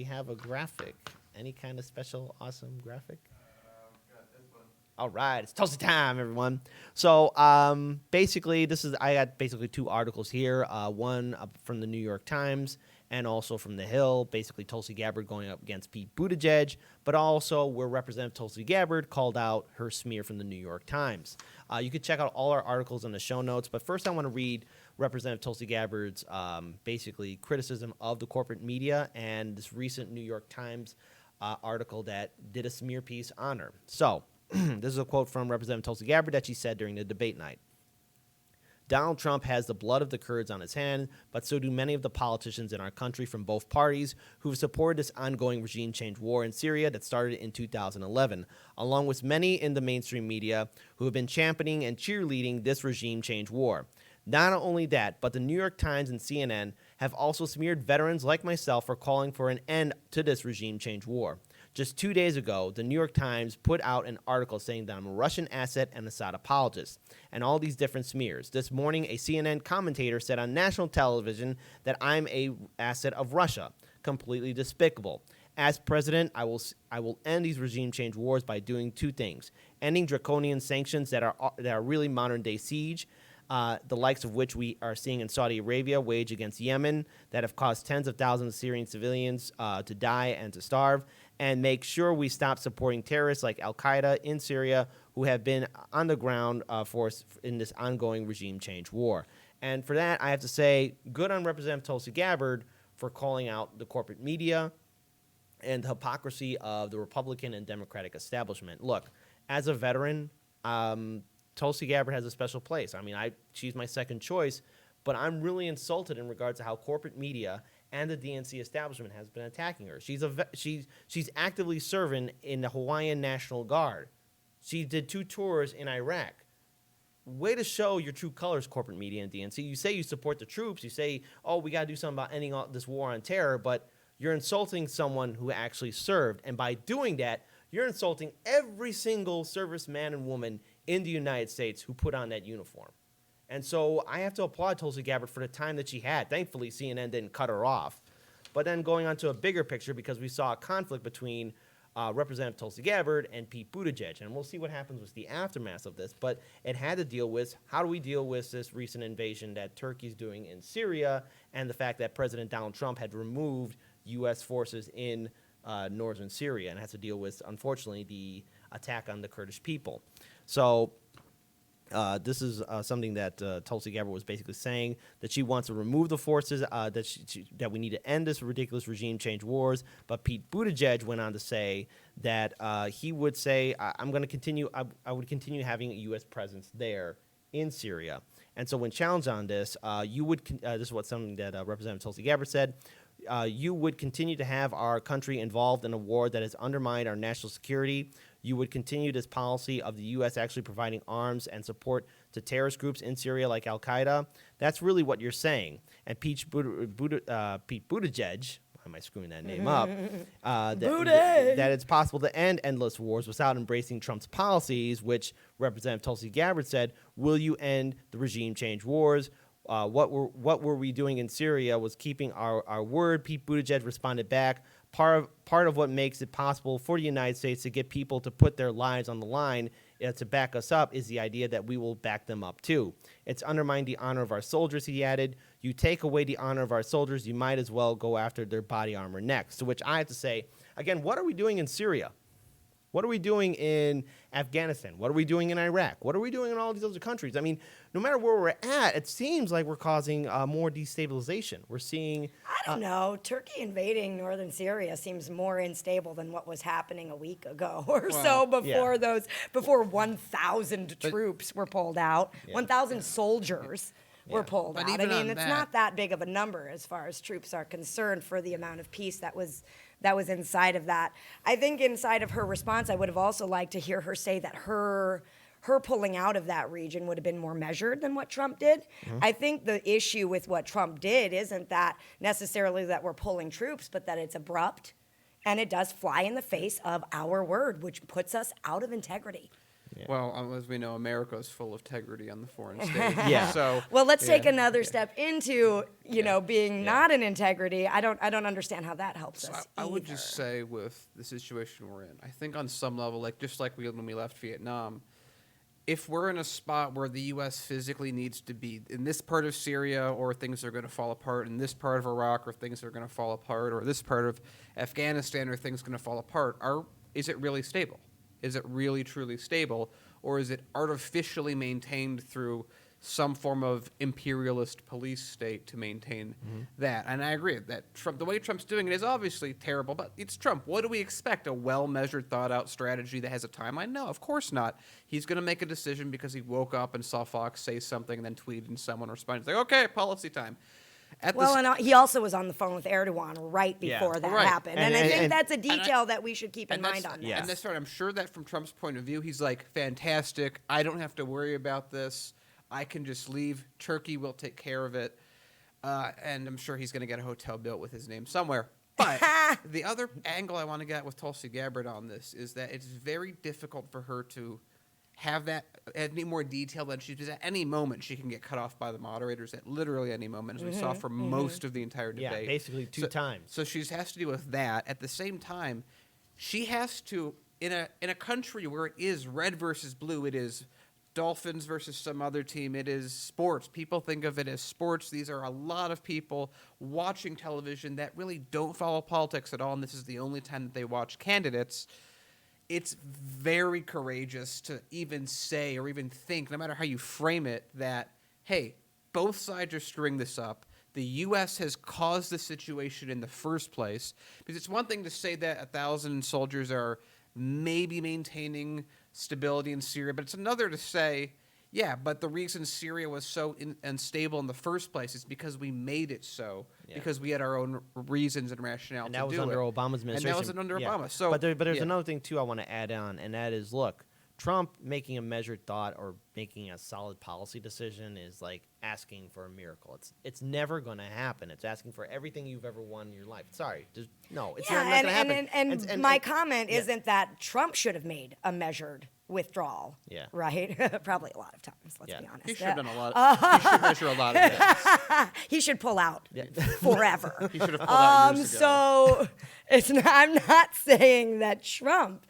we have a graphic? Any kind of special, awesome graphic? All right, it's Tulsi time, everyone. So basically, I got basically two articles here. One from the New York Times and also from The Hill. Basically, Tulsi Gabbard going up against Pete Buttigieg, but also where Representative Tulsi Gabbard called out her smear from the New York Times. You can check out all our articles in the show notes, but first I want to read Representative Tulsi Gabbard's basically criticism of the corporate media and this recent New York Times article that did a smear piece on her. So. This is a quote from Representative Tulsi Gabbard that she said during the debate night. Donald Trump has the blood of the Kurds on his hand, but so do many of the politicians in our country from both parties who have supported this ongoing regime change war in Syria that started in 2011, along with many in the mainstream media who have been championing and cheerleading this regime change war. Not only that, but the New York Times and CNN have also smeared veterans like myself for calling for an end to this regime change war. Just 2 days ago, the New York Times put out an article saying that I'm a Russian asset and Assad apologist, and all these different smears. This morning, a CNN commentator said on national television that I'm a asset of Russia. Completely despicable. As president, I will end these regime change wars by doing two things: ending draconian sanctions that are really modern day siege, the likes of which we are seeing in Saudi Arabia wage against Yemen, that have caused tens of thousands of Syrian civilians to die and to starve, and make sure we stop supporting terrorists like Al-Qaeda in Syria who have been on the ground for us in this ongoing regime change war. And for that, I have to say, good on Representative Tulsi Gabbard for calling out the corporate media and the hypocrisy of the Republican and Democratic establishment. Look, as a veteran, Tulsi Gabbard has a special place. I mean, she's my second choice, but I'm really insulted in regards to how corporate media and the DNC establishment has been attacking her. She's actively serving in the Hawaiian National Guard. She did 2 tours in Iraq. Way to show your true colors, corporate media and DNC. You say you support the troops. You say, oh, we got to do something about ending all this war on terror, but you're insulting someone who actually served. And by doing that, you're insulting every single serviceman and woman in the United States who put on that uniform. And so I have to applaud Tulsi Gabbard for the time that she had. Thankfully, CNN didn't cut her off. But then going on to a bigger picture, because we saw a conflict between Representative Tulsi Gabbard and Pete Buttigieg. And we'll see what happens with the aftermath of this. But it had to deal with, how do we deal with this recent invasion that Turkey's doing in Syria and the fact that President Donald Trump had removed U.S. forces in northern Syria and has to deal with, unfortunately, the attack on the Kurdish people. So this is something that Tulsi Gabbard was basically saying, that she wants to remove the forces, that we need to end this ridiculous regime change wars. But Pete Buttigieg went on to say that he would say, I'm going to continue, I would continue having a U.S. presence there in Syria. And so when challenged on this, this is what something that Representative Tulsi Gabbard said, you would continue to have our country involved in a war that has undermined our national security. You would continue this policy of the U.S. actually providing arms and support to terrorist groups in Syria like Al-Qaeda. That's really what you're saying. And Pete Buttigieg, why am I screwing that name up? That it's possible to end endless wars without embracing Trump's policies, which Representative Tulsi Gabbard said, will you end the regime change wars? What were we doing in Syria was keeping our word. Pete Buttigieg responded back. Part of what makes it possible for the United States to get people to put their lives on the line to back us up is the idea that we will back them up too. It's undermined the honor of our soldiers, he added. You take away the honor of our soldiers, you might as well go after their body armor next. To which I have to say, again, what are we doing in Syria? What are we doing in Afghanistan? What are we doing in Iraq? What are we doing in all these other countries? I mean, no matter where we're at, it seems like we're causing more destabilization. We're seeing... I don't know. Turkey invading northern Syria seems more unstable than what was happening a week ago or so before 1,000 troops were pulled out, 1,000 soldiers were pulled out. I mean, it's not that big of a number as far as troops are concerned for the amount of peace that was inside of that. I think inside of her response, I would have also liked to hear her say that her pulling out of that region would have been more measured than what Trump did. Mm-hmm. I think the issue with what Trump did isn't that necessarily that we're pulling troops, but that it's abrupt and it does fly in the face of our word, which puts us out of integrity. Yeah. Well, as we know, America is full of integrity on the foreign stage. Yeah. So Well, let's take another step into, being Yeah. not an integrity. I don't understand how that helps So us. I would either. just say with the situation we're in, I think on some level, like just like when we left Vietnam, if we're in a spot where the U.S. physically needs to be in this part of Syria, or things are going to fall apart, in this part of Iraq, or things are going to fall apart, or this part of Afghanistan, or things going to fall apart, is it really stable? Is it really truly stable, or is it artificially maintained through some form of imperialist police state to maintain that? And I agree that Trump, the way Trump's doing it is obviously terrible, but it's Trump. What do we expect? A well-measured, thought-out strategy that has a timeline? No, of course not. He's going to make a decision because he woke up and saw Fox say something and then tweeted and someone responded. He's like, okay, policy time. And he also was on the phone with Erdogan right before that Right. happened. And I think that's a detail I- that we should keep in mind on this. And that's right. I'm sure that from Trump's point of view, he's like, fantastic. I don't have to worry about this. I can just leave. Turkey will take care of it. And I'm sure he's going to get a hotel built with his name somewhere. But the other angle I want to get with Tulsi Gabbard on this is that it's very difficult for her to have that any more detail than because at any moment she can get cut off by the moderators at literally any moment, as we saw for most of the entire debate. Yeah, basically two times. So she has to deal with that. At the same time, she has to in a country where it is red versus blue, it is Dolphins versus some other team, it is sports. People think of it as sports. These are a lot of people watching television that really don't follow politics at all, and this is the only time that they watch candidates. It's very courageous to even say or even think, no matter how you frame it, that, hey, both sides are screwing this up. The U.S. has caused the situation in the first place. Because it's one thing to say that 1,000 soldiers are maybe maintaining stability in Syria, but it's another to say, yeah, but the reason Syria was so unstable in the first place is because we made it so, because we had our own reasons and rationale to do it. And that was under Obama's administration. And that was under Obama. So, but there's another thing, too, I want to add on, and that is, look, Trump making a measured thought or making a solid policy decision is like asking for a miracle. It's never going to happen. It's asking for everything you've ever won in your life. Sorry. It's not going to happen. And my comment isn't that Trump should have made a measured withdrawal. Yeah. Right? Probably a lot of times, let's be honest. He should have done a lot. He should measure a lot of things. He should pull out forever. He should have pulled out years ago. So I'm not saying that Trump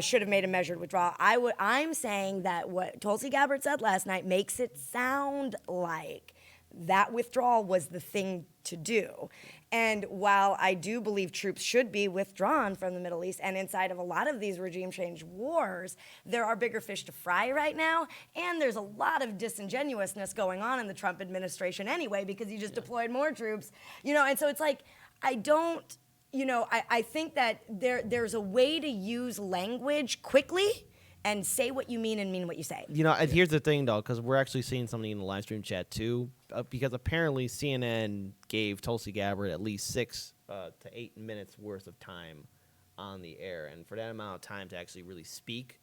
should have made a measured withdrawal. I'm saying that what Tulsi Gabbard said last night makes it sound like that withdrawal was the thing to do. And while I do believe troops should be withdrawn from the Middle East and inside of a lot of these regime change wars, there are bigger fish to fry right now. And there's a lot of disingenuousness going on in the Trump administration anyway, because he just deployed more troops, and so it's like, I think that there's a way to use language quickly and say what you mean and mean what you say. And here's the thing, though, because we're actually seeing something in the live stream chat, too, because apparently CNN gave Tulsi Gabbard at least 6 to 8 minutes worth of time on the air. And for that amount of time to actually really speak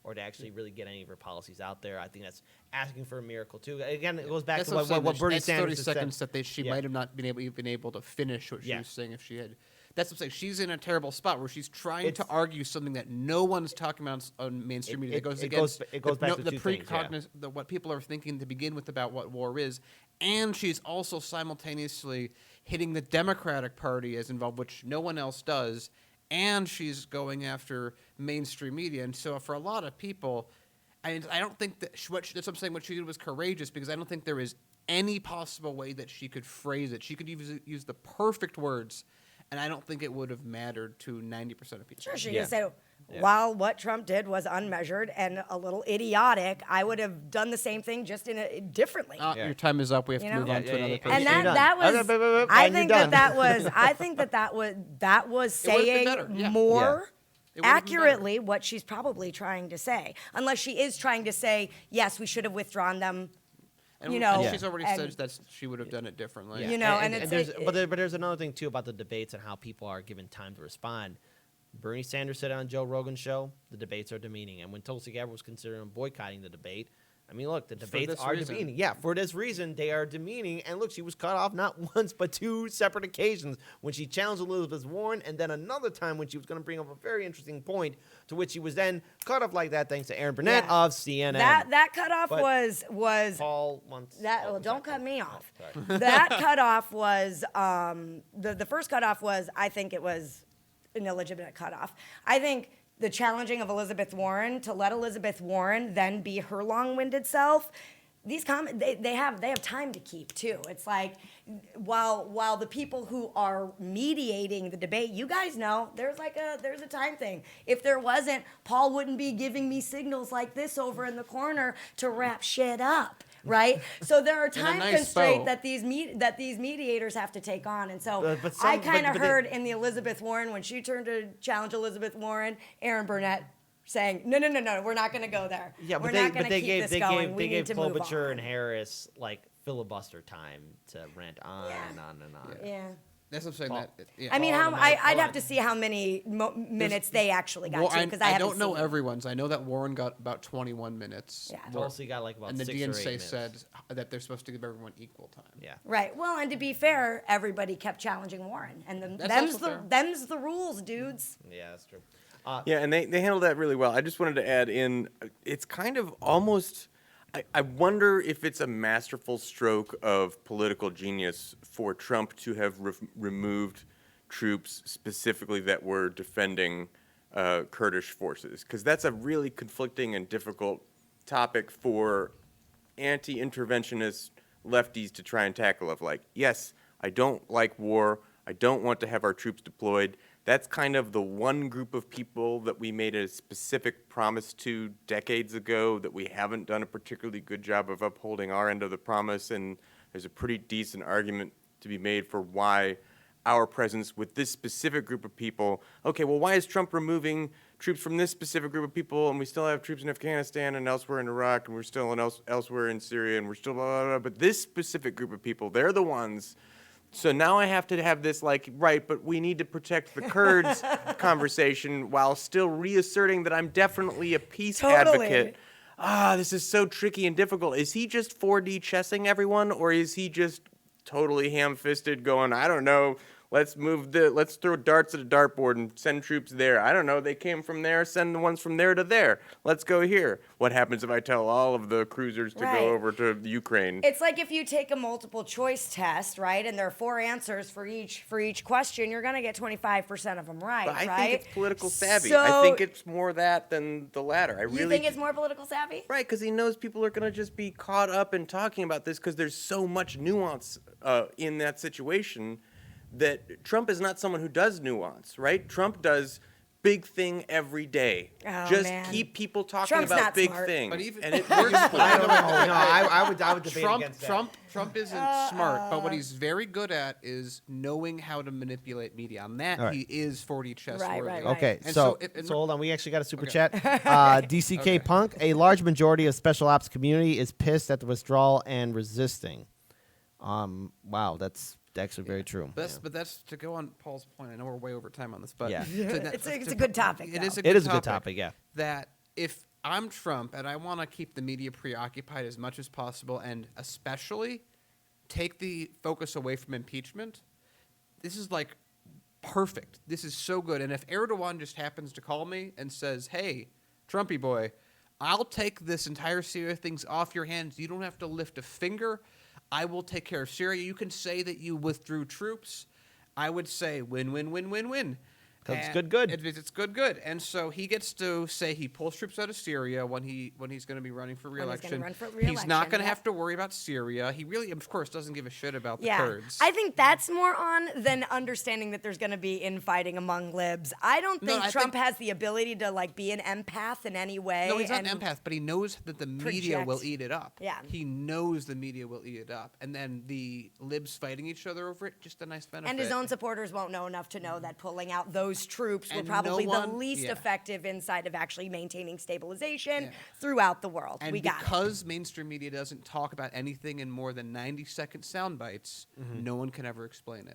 or to actually really get any of her policies out there, I think that's asking for a miracle, too. Again, it goes back to what Bernie Sanders said. 30 seconds that she might have not been able to finish what she was saying if she had. That's what I'm saying. She's in a terrible spot where she's trying to argue something that no one's talking about on mainstream media. That goes against back to the two things, what people are thinking to begin with about what war is. And she's also simultaneously hitting the Democratic Party as involved, which no one else does. And she's going after mainstream media. And so for a lot of people, I don't think that that's what I'm saying. What she did was courageous, because I don't think there is any possible way that she could phrase it. She could use the perfect words, and I don't think it would have mattered to 90% of people. Sure, she could say, while what Trump did was unmeasured and a little idiotic, I would have done the same thing just differently. Your time is up. We have to move on to another person. And that was, I think that was saying more accurately what she's probably trying to say, unless she is trying to say, yes, we should have withdrawn them. And she's already said that she would have done it differently. But there's another thing, too, about the debates and how people are given time to respond. Bernie Sanders said on Joe Rogan's show, the debates are demeaning. And when Tulsi Gabbard was considering boycotting the debate, I mean, look, the debates this are reason. demeaning. Yeah, for this reason, they are demeaning. And look, she was cut off not once, but 2 separate occasions when she challenged Elizabeth Warren, and then another time when she was going to bring up a very interesting point, to which she was then cut off like that thanks to Aaron Burnett of CNN. That cutoff But was Paul once. that. oh, Well, don't sorry. cut me off. Sorry. That cutoff was the first cutoff was, I think it was an illegitimate cutoff. I think the challenging of Elizabeth Warren, to let Elizabeth Warren then be her long-winded self. These they have time to keep too. It's like while the people who are mediating the debate, you guys know there's a time thing. If there wasn't, Paul wouldn't be giving me signals like this over in the corner to wrap shit up. Right, so there are time nice constraints bow. that these mediators have to take on, and so But I some- kind of but they- heard in the Elizabeth Warren when she turned to challenge Elizabeth Warren, Aaron Burnett saying, no, we're not going to go there. Yeah, we're but not they going to keep this going. We they need gave to move Klobuchar on. and Harris like filibuster time to rant on Yeah. and on and on. Yeah. That's what I'm saying. Paul. Yeah. I mean, Paul and I'd have Paul. to see how many minutes they actually got Well, to, because I haven't don't know seen. everyone's. I know that Warren got about 21 minutes. Yeah. Tulsi got like about And the 6 or 8 DNC minutes. said that they're supposed to give everyone equal time. Yeah. Right. Well, and to be fair, everybody kept challenging Warren, and That's also fair. them's the rules, dudes. Yeah, that's true. Yeah, and they handled that really well. I just wanted to add in, it's kind of almost, I wonder if it's a masterful stroke of political genius for Trump to have removed troops specifically that were defending Kurdish forces, because that's a really conflicting and difficult topic for anti-interventionist lefties to try and tackle of like, yes, I don't like war, I don't want to have our troops deployed. That's kind of the one group of people that we made a specific promise to decades ago that we haven't done a particularly good job of upholding our end of the promise, and there's a pretty decent argument to be made for why our presence with this specific group of people, okay, well, why is Trump removing troops from this specific group of people, and we still have troops in Afghanistan and elsewhere in Iraq, and we're still elsewhere in Syria, and we're still blah, blah, blah, but this specific group of people, they're the ones. So now I have to have this like, right, but we need to protect the Kurds conversation while still reasserting that I'm definitely a peace Totally. advocate. This is so tricky and difficult. Is he just 4D chessing everyone, or is he just totally ham-fisted going, I don't know, let's throw darts at a dartboard and send troops there. I don't know, they came from there, send the ones from there to there. Let's go here. What happens if I tell all of the cruisers to Right. go over to Ukraine? It's like if you take a multiple choice test, right, and there are 4 answers for each question, you're going to get 25% of them right, But I right? think it's political savvy. So, I think it's more that than the latter. I you really think it's more political savvy? Right, because he knows people are going to just be caught up in talking about this because there's so much nuance in that situation that Trump is not someone who does nuance, right? Trump does big thing every day. Oh, Just man. keep people talking Trump's about not big smart. thing. But even- and it works for I him. don't know. No, I would debate against that. Trump isn't smart, but what he's very good at is knowing how to manipulate media. On that, All right. he is 4D chess Right, worthy. right. Okay, And so it- hold on. We actually got a super Okay. chat. DCK Punk, a large majority of special ops community is pissed at the withdrawal and resisting. Wow, that's actually very true. But that's to go on Paul's point. I know we're way over time on this, but Yeah. It's a good topic, It though. is a It good is a good topic. topic, yeah. That if I'm Trump and I want to keep the media preoccupied as much as possible, and especially take the focus away from impeachment, this is like perfect. This is so good. And if Erdogan just happens to call me and says, "Hey, Trumpy boy, I'll take this entire Syria things off your hands. You don't have to lift a finger. I will take care of Syria. You can say that you withdrew troops." I would say win, win, win, win, win. 'Cause it's And good. It's good. And so he gets to say he pulls troops out of Syria when he's going to be running for When he's re-election. gonna run for He's re-election, not going to yep. have to worry about Syria. He really, of course, doesn't give a shit about the Yeah, Kurds. I think that's more on than understanding that there's going to be infighting among libs. I don't No, think I Trump think- has the ability to like be an empath in any way. No, he's not an and- empath, but he knows that the media project. will eat it up. Yeah. He knows the media will eat it up. And then the libs fighting each other over it, just a nice benefit. And his own supporters won't know enough to know that pulling out those troops were And probably no the one- least yeah. effective inside of actually maintaining stabilization Yeah. throughout the world. And We got it. because mainstream media doesn't talk about anything in more than 90-second sound bites, no one can ever explain it.